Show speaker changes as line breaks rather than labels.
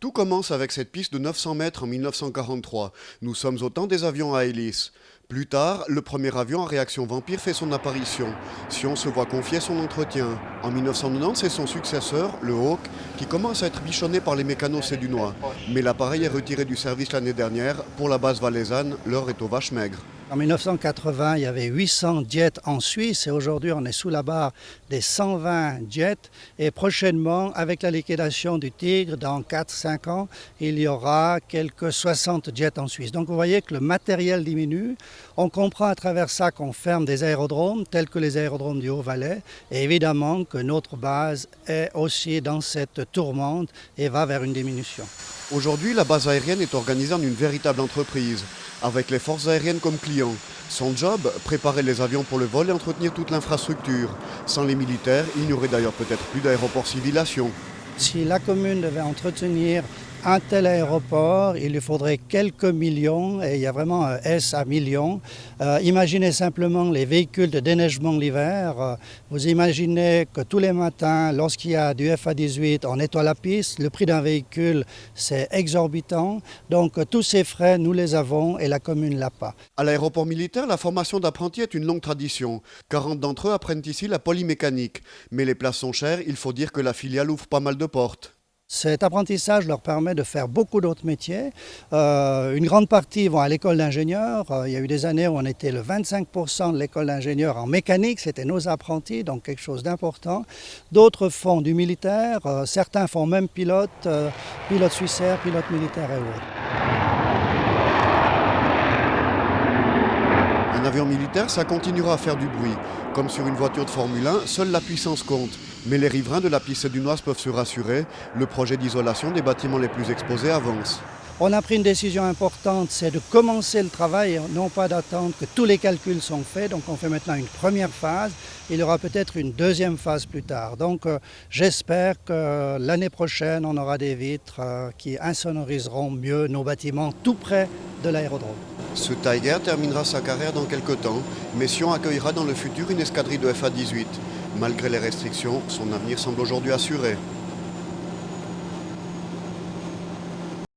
Tout commence avec cette piste de 900 mètres en 1943. Nous sommes au temps des avions à hélice. Plus tard, le premier avion à réaction Vampire fait son apparition. Sion se voit confier son entretien. En 1990, c'est son successeur, le Hawk, qui commence à être bichonné par les mécanos sédunois. Mais l'appareil est retiré du service l'année dernière. Pour la base valaisanne, l'heure est aux vaches maigres.
En 1980, il y avait 800 jets en Suisse et aujourd'hui, on est sous la barre des 120 jets. Et prochainement, avec la liquidation du Tigre, dans 4-5 ans, il y aura quelques 60 jets en Suisse. Donc vous voyez que le matériel diminue. On comprend à travers ça qu'on ferme des aérodromes, tels que les aérodromes du Haut-Valais. Et évidemment que notre base est aussi dans cette tourmente et va vers une diminution.
Aujourd'hui, la base aérienne est organisée en une véritable entreprise, avec les forces aériennes comme clients. Son job, préparer les avions pour le vol et entretenir toute l'infrastructure. Sans les militaires, il n'y aurait d'ailleurs peut-être plus d'aéroport civil à Sion.
Si la commune devait entretenir un tel aéroport, il lui faudrait quelques millions, et il y a vraiment un S à millions. Imaginez simplement les véhicules de déneigement l'hiver. Vous imaginez que tous les matins, lorsqu'il y a du FA-18, on nettoie la piste. Le prix d'un véhicule, c'est exorbitant. Donc tous ces frais, nous les avons et la commune ne l'a pas.
À l'aéroport militaire, la formation d'apprentis est une longue tradition. 40 d'entre eux apprennent ici la polymécanique. Mais les places sont chères, il faut dire que la filiale ouvre pas mal de portes.
Cet apprentissage leur permet de faire beaucoup d'autres métiers. Une grande partie vont à l'école d'ingénieurs. Il y a eu des années où on était le 25% de l'école d'ingénieurs en mécanique, c'était nos apprentis, donc quelque chose d'important. D'autres font du militaire, certains font même pilote suissaire, pilote militaire et autres.
Un avion militaire, ça continuera à faire du bruit. Comme sur une voiture de Formule 1, seule la puissance compte. Mais les riverains de la piste sédunoise peuvent se rassurer, le projet d'isolation des bâtiments les plus exposés avance.
On a pris une décision importante, c'est de commencer le travail, non pas d'attendre que tous les calculs sont faits. Donc on fait maintenant une première phase, il y aura peut-être une deuxième phase plus tard. Donc j'espère que l'année prochaine, on aura des vitres qui insonoriseront mieux nos bâtiments tout près de l'aérodrome.
Ce Tiger terminera sa carrière dans quelques temps, mais Sion accueillera dans le futur une escadrille de FA-18. Malgré les restrictions, son avenir semble aujourd'hui assuré.